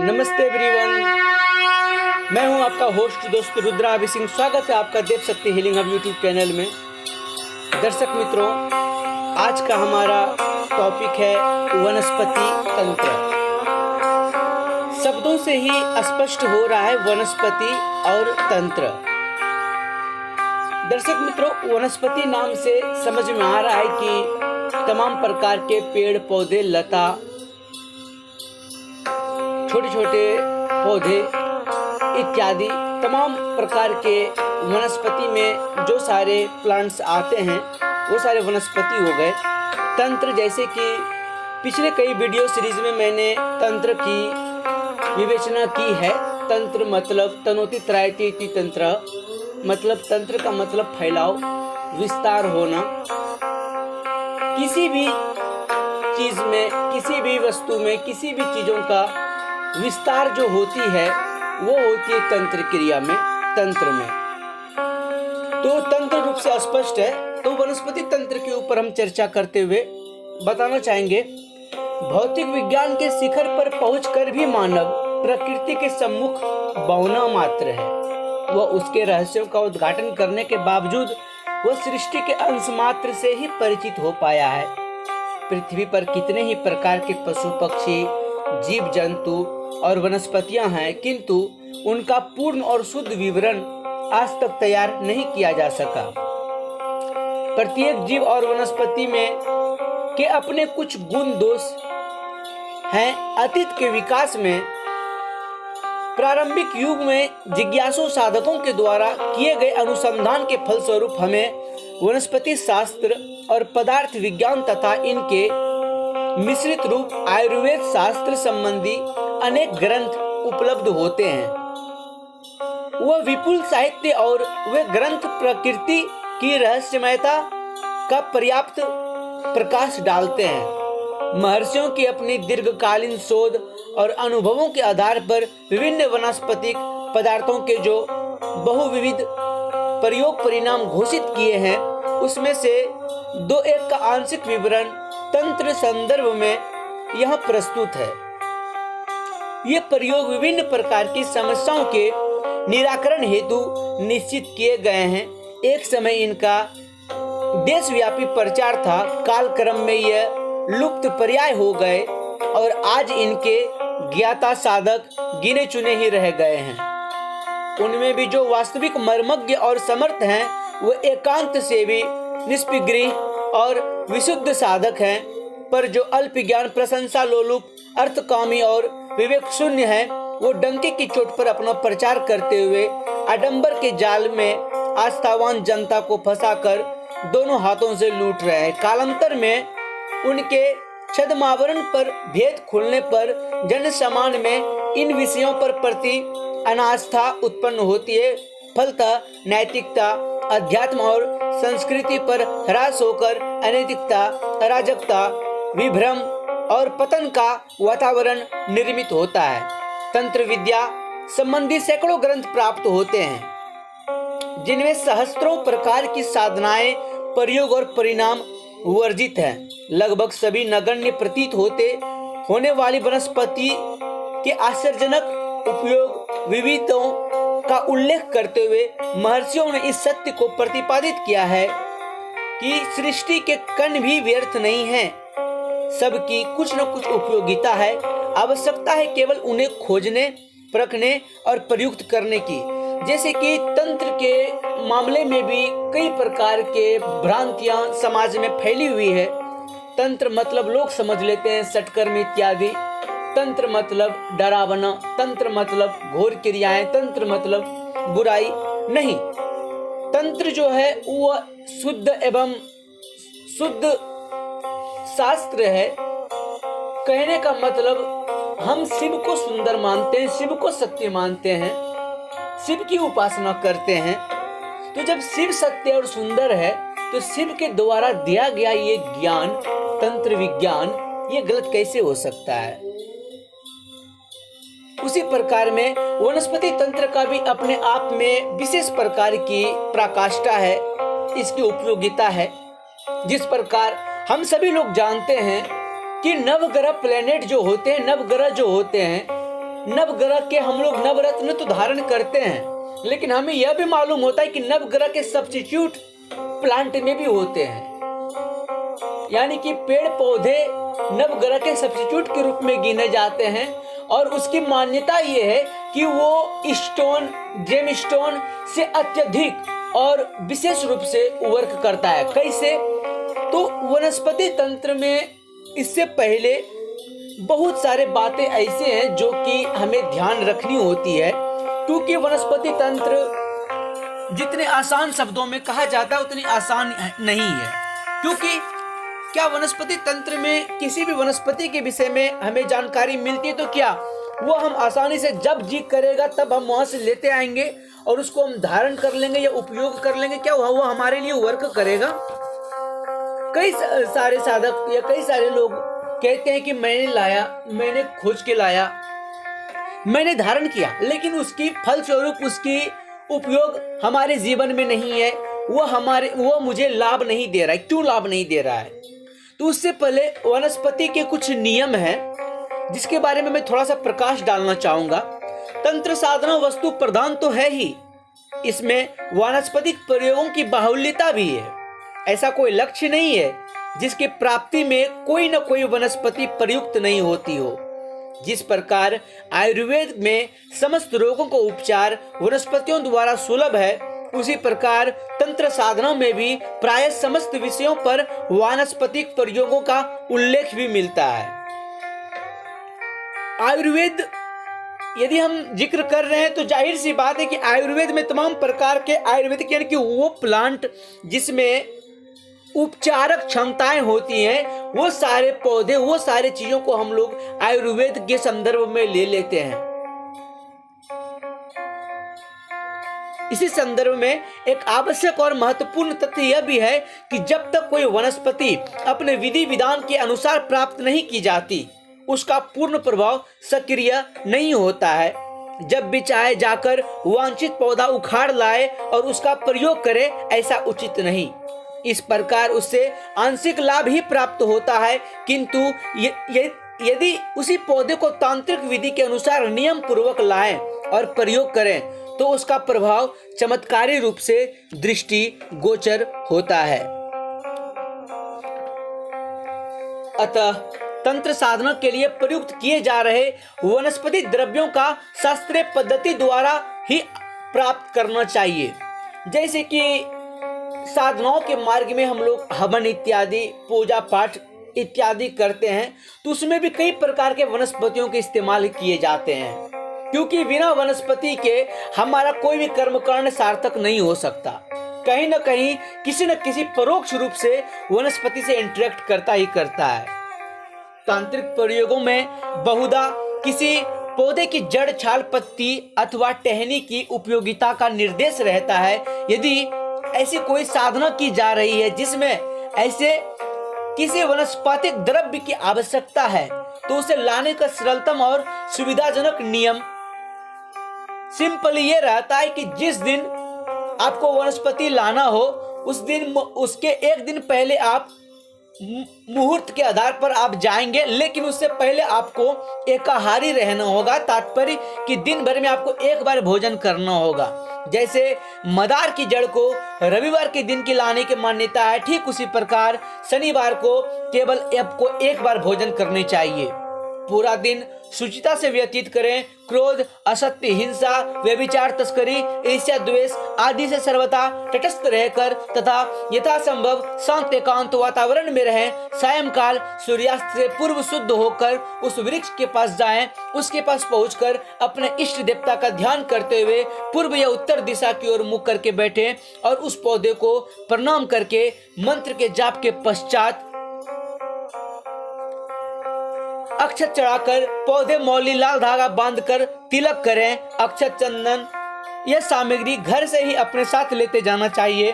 नमस्ते एवरीवन, मैं हूं आपका होस्ट दोस्त रुद्रा अभी सिंह। स्वागत है आपका देव शक्ति हीलिंग हब यूट्यूब चैनल में। दर्शक मित्रों, आज का हमारा टॉपिक है वनस्पति तंत्र। शब्दों से ही स्पष्ट हो रहा है वनस्पति और तंत्र। दर्शक मित्रों, वनस्पति नाम से समझ में आ रहा है कि तमाम प्रकार के पेड़ पौधे, लता, छोटे छोटे पौधे इत्यादि तमाम प्रकार के वनस्पति में जो सारे प्लांट्स आते हैं वो सारे वनस्पति हो गए। तंत्र, जैसे कि पिछले कई वीडियो सीरीज में मैंने तंत्र की विवेचना की है। तंत्र मतलब तनोति त्रायति इति तंत्र, मतलब तंत्र का मतलब फैलाव, विस्तार होना। किसी भी चीज में, किसी भी वस्तु में, किसी भी चीजों का विस्तार जो होती है वो होती है तंत्र क्रिया में, तंत्र में। तो तंत्र रूप से स्पष्ट है। तो वनस्पति तंत्र के ऊपर हम चर्चा करते हुए बताना चाहेंगे, भौतिक विज्ञान के शिखर पर पहुंचकर भी मानव प्रकृति के सम्मुख बौना मात्र है। वह उसके रहस्यों का उद्घाटन करने के बावजूद वह सृष्टि के अंश मात्र से ही परिचित हो पाया है। पृथ्वी पर कितने ही प्रकार के पशु पक्षी, जीव जंतु और वनस्पतियां हैं, किंतु उनका पूर्ण और शुद्ध विवरण आज तक तैयार नहीं किया जा सका। प्रत्येक जीव और वनस्पति में के अपने कुछ गुण दोष हैं। अतीत के विकास में प्रारंभिक युग में जिज्ञासु साधकों के द्वारा किए गए अनुसंधान के फलस्वरूप हमें वनस्पति शास्त्र और पदार्थ विज्ञान तथा इनके मिश्रित रूप आयुर्वेद शास्त्र संबंधी अनेक ग्रंथ उपलब्ध होते हैं। वह विपुल साहित्य और वे ग्रंथ प्रकृति की रहस्यमयता का पर्याप्त प्रकाश डालते हैं। महर्षियों की अपनी दीर्घकालीन शोध और अनुभवों के आधार पर विभिन्न वनस्पतिक पदार्थों के जो बहुविविध प्रयोग परिणाम घोषित किए हैं, उसमें से दो एक का आंशिक विवरण तंत्र संदर्भ में यह प्रस्तुत है। ये प्रयोग विभिन्न प्रकार की समस्याओं के निराकरण हेतु निश्चित किए गए हैं। एक समय इनका देशव्यापी प्रचार था, कालक्रम में यह लुप्त पर्याय हो गए और आज इनके ज्ञाता साधक गिने चुने ही रह गए हैं। उनमें भी जो वास्तविक मर्मज्ञ और समर्थ हैं, वो एकांत से भी निष्पगृह और विशुद्ध साधक हैं, पर जो अल्प ज्ञान, प्रशंसा लोलुप, अर्थकामी और विवेक शून्य है, वो डंके की चोट पर अपना प्रचार करते हुए आडंबर के जाल में आस्थावान जनता को फंसाकर दोनों हाथों से लूट रहे हैं। कालांतर में उनके छद्मावरण पर भेद खुलने पर जन समान में इन विषयों पर प्रति अनास्था उत्पन्न होती है। फलतः नैतिकता, अध्यात्म और संस्कृति पर ह्रास होकर अनैतिकता, अराजकता, विभ्रम और पतन का वातावरण निर्मित होता है। तंत्र विद्या संबंधी सैकड़ों ग्रंथ प्राप्त होते हैं, जिनमें सहस्त्रों प्रकार की साधनाएं, प्रयोग और परिणाम वर्जित हैं। लगभग सभी नगण्य प्रतीत होने वाली वनस्पति के आश्चर्यजनक उपयोग विविधों का उल्लेख करते हुए महर्षियों ने इस सत्य को प्रतिपादित किया है कि सृष्टि के कण भी व्यर्थ नहीं हैं। सबकी कुछ न कुछ उपयोगिता है। आवश्यकता है केवल उन्हें खोजने, परखने और प्रयुक्त करने की। जैसे कि तंत्र के मामले में भी कई प्रकार के भ्रांतियां समाज में फैली हुई है। तंत्र मतलब लोग समझ लेते हैं षटकर्म इत्यादि। तंत्र मतलब डरावना, तंत्र मतलब घोर क्रियाएं, तंत्र मतलब बुराई। नहीं, तंत्र जो है वह शुद्ध एवं शुद्ध शास्त्र है। कहने का मतलब हम शिव को सुंदर मानते हैं, शिव को सत्य मानते हैं, शिव की उपासना करते हैं। तो जब शिव सत्य और सुंदर है, तो शिव के द्वारा दिया गया ये ज्ञान, तंत्र विज्ञान, ये गलत कैसे हो सकता है? उसी प्रकार में वनस्पति तंत्र का भी अपने आप में विशेष प्रकार की पराकाष्ठा है, इसकी उपयोगिता है। जिस प्रकार हम सभी लोग जानते हैं कि नवग्रह प्लेनेट जो होते हैं, नवग्रह जो होते हैं, नवग्रह के हम लोग नवरत्न तो धारण करते हैं, लेकिन हमें यह भी मालूम होता है कि नवग्रह के सब्स्टिट्यूट प्लांट में भी होते हैं, यानी कि पेड़ पौधे नवग्रह के सब्स्टिट्यूट के रूप में गिने जाते हैं। और उसकी मान्यता यह है कि वो स्टोन, जेम स्टोन से अत्यधिक और विशेष रूप से वर्क करता है। कैसे? तो वनस्पति तंत्र में इससे पहले बहुत सारे बातें ऐसे हैं जो कि हमें ध्यान रखनी होती है, क्योंकि वनस्पति तंत्र जितने आसान शब्दों में कहा जाता है उतनी आसान नहीं है। क्योंकि क्या वनस्पति तंत्र में किसी भी वनस्पति के विषय में हमें जानकारी मिलती है तो क्या वो हम आसानी से जब जी करेगा तब हम वहां से लेते आएंगे और उसको हम धारण कर लेंगे या उपयोग कर लेंगे? क्या वो हमारे लिए वर्क करेगा? कई सारे साधक या कई सारे लोग कहते हैं कि मैंने लाया, मैंने खोज के लाया, मैंने धारण किया, लेकिन उसकी फलस्वरूप उसकी उपयोग हमारे जीवन में नहीं है, वो मुझे लाभ नहीं दे रहा है। क्यों लाभ नहीं दे रहा है? तो उससे पहले वनस्पति के कुछ नियम हैं जिसके बारे में मैं थोड़ा सा प्रकाश डालना चाहूंगा। तंत्र साधना वस्तु प्रधान तो है ही, इसमें वानस्पतिक प्रयोगों की बाहुल्यता भी है। ऐसा कोई लक्ष्य नहीं है जिसकी प्राप्ति में कोई न कोई वनस्पति प्रयुक्त नहीं होती हो। जिस प्रकार आयुर्वेद में समस्त रोगों का उपचार वनस्पतियों द्वारा सुलभ है, उसी प्रकार तंत्र साधना में भी प्राय समस्त विषयों पर वानस्पतिक प्रयोगों का उल्लेख भी मिलता है। आयुर्वेद यदि हम जिक्र कर रहे हैं तो जाहिर सी बात है कि आयुर्वेद में तमाम प्रकार के आयुर्वेदिक यानी कि वो प्लांट जिसमें उपचारक क्षमताएं होती हैं, वो सारे पौधे, वो सारे चीजों को हम लोग आयुर्वेद के संदर्भ में ले लेते हैं। इसी संदर्भ में एक आवश्यक और महत्वपूर्ण तथ्य यह भी है कि जब तक कोई वनस्पति अपने विधि विधान के अनुसार प्राप्त नहीं की जाती, उसका पूर्ण प्रभाव सक्रिय नहीं होता है। जब भी चाहे जाकर वांछित पौधा उखाड़ लाए और उसका प्रयोग करे, ऐसा उचित नहीं। इस प्रकार उससे आंशिक लाभ ही प्राप्त होता है, किंतु यदि उसी पौधे को तांत्रिक विधि के अनुसार नियम पूर्वक लाएं और प्रयोग करें तो उसका प्रभाव चमत्कारी रूप से दृष्टि गोचर होता है। अतः तंत्र साधना के लिए प्रयुक्त किए जा रहे वनस्पति द्रव्यों का शास्त्रीय पद्धति द्वारा ही प्राप्त करना चाहिए। जैसे कि साधनाओं के मार्ग में हम लोग हवन इत्यादि, पूजा पाठ इत्यादि करते हैं, तो उसमें भी कई प्रकार के वनस्पतियों के इस्तेमाल किए जाते हैं, क्योंकि बिना वनस्पति के हमारा कोई भी कर्म कांड सार्थक नहीं हो सकता। कहीं न कहीं किसी न किसी परोक्ष रूप से वनस्पति से इंटरेक्ट करता ही करता है। तांत्रिक प्रयोगों में बहुधा किसी पौधे की जड़, छाल, पत्ती अथवा टहनी की उपयोगिता का निर्देश रहता है। यदि ऐसी कोई साधना की जा रही है जिसमें ऐसे किसी वनस्पतिक द्रव्य की आवश्यकता है, तो उसे लाने का सरलतम और सुविधाजनक नियम सिंपल ये रहता है कि जिस दिन आपको वनस्पति लाना हो, उस दिन उसके एक दिन पहले आप मुहूर्त के आधार पर आप जाएंगे, लेकिन उससे पहले आपको एकाहारी रहना होगा। तात्पर्य कि दिन भर में आपको एक बार भोजन करना होगा। जैसे मदार की जड़ को रविवार के दिन की लाने की मान्यता है, ठीक उसी प्रकार शनिवार को केवल आपको एक बार भोजन करनी चाहिए। पूरा दिन शुचिता से व्यतीत करें। क्रोध, असत्य, हिंसा, व्यभिचार, तस्करी, ईर्ष्या, द्वेष आदि से सर्वथा तटस्थ रहकर तथा यथासंभव शांत एकांत वातावरण में रहें। सायंकाल सूर्यास्त से पूर्व शुद्ध होकर उस वृक्ष के पास जाएं। उसके पास पहुंचकर अपने इष्ट देवता का ध्यान करते हुए पूर्व या उत्तर दिशा की ओर मुख करके बैठें और उस पौधे को प्रणाम करके मंत्र के जाप के पश्चात अक्षत चढ़ाकर पौधे मौली लाल धागा बांधकर तिलक करें। अक्षत, चंदन यह सामग्री घर से ही अपने साथ लेते जाना चाहिए।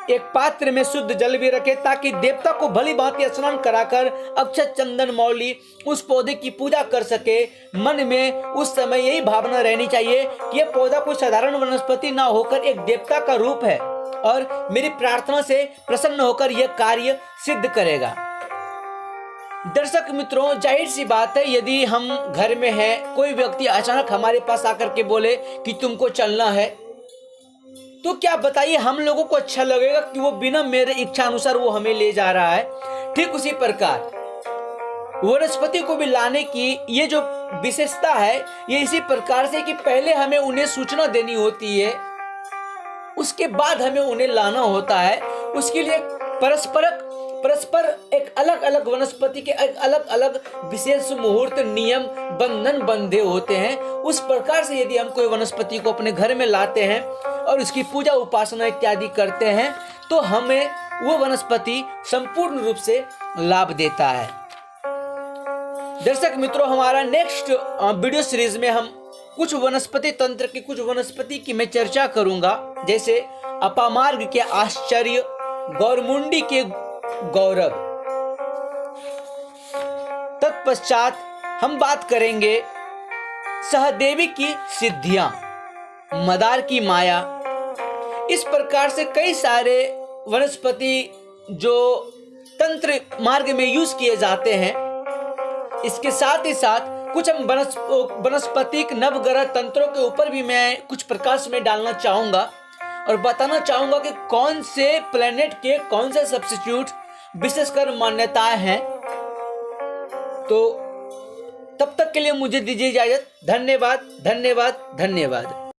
एक पात्र में शुद्ध जल भी रखें ताकि देवता को भली भांति स्नान कराकर अक्षत, चंदन, मौली उस पौधे की पूजा कर सके। मन में उस समय यही भावना रहनी चाहिए कि यह पौधा कोई साधारण वनस्पति ना होकर एक देवता का रूप है और मेरी प्रार्थना से प्रसन्न होकर यह कार्य सिद्ध करेगा। दर्शक मित्रों, जाहिर सी बात है, यदि हम घर में हैं, कोई व्यक्ति अचानक हमारे पास आकर के बोले कि तुमको चलना है, तो क्या बताइए हम लोगों को अच्छा लगेगा कि वो बिना मेरे इच्छा अनुसार वो हमें ले जा रहा है। ठीक उसी प्रकार वनस्पति को भी लाने की ये जो विशेषता है, ये इसी प्रकार से कि पहले हमें उन्हें सूचना देनी होती है, उसके बाद हमें उन्हें लाना होता है। उसके लिए परस्पर एक अलग अलग वनस्पति के एक अलग अलग विशेष मुहूर्त, नियम, बंधन बंधे होते हैं। उस प्रकार से यदि हम कोई वनस्पति को अपने घर में लाते हैं और उसकी पूजा उपासना इत्यादि करते हैं, तो हमें वो वनस्पति संपूर्ण रूप से लाभ देता है। दर्शक मित्रों, हमारा नेक्स्ट वीडियो सीरीज में हम कुछ वनस्पति तंत्र की, कुछ वनस्पति की मैं चर्चा करूंगा, जैसे अपामार्ग के आश्चर्य, गौरमुंडी के गौरव। तत्पश्चात हम बात करेंगे सहदेवी की सिद्धियां, मदार की माया। इस प्रकार से कई सारे वनस्पति जो तंत्र मार्ग में यूज किए जाते हैं। इसके साथ ही साथ कुछ हम वनस्पतिक नवग्रह तंत्रों के ऊपर भी मैं कुछ प्रकाश में डालना चाहूंगा और बताना चाहूंगा कि कौन से प्लेनेट के कौन से सब्स्टिट्यूट विशेषकर मान्यताएं हैं। तो तब तक के लिए मुझे दीजिए इजाजत। धन्यवाद, धन्यवाद, धन्यवाद।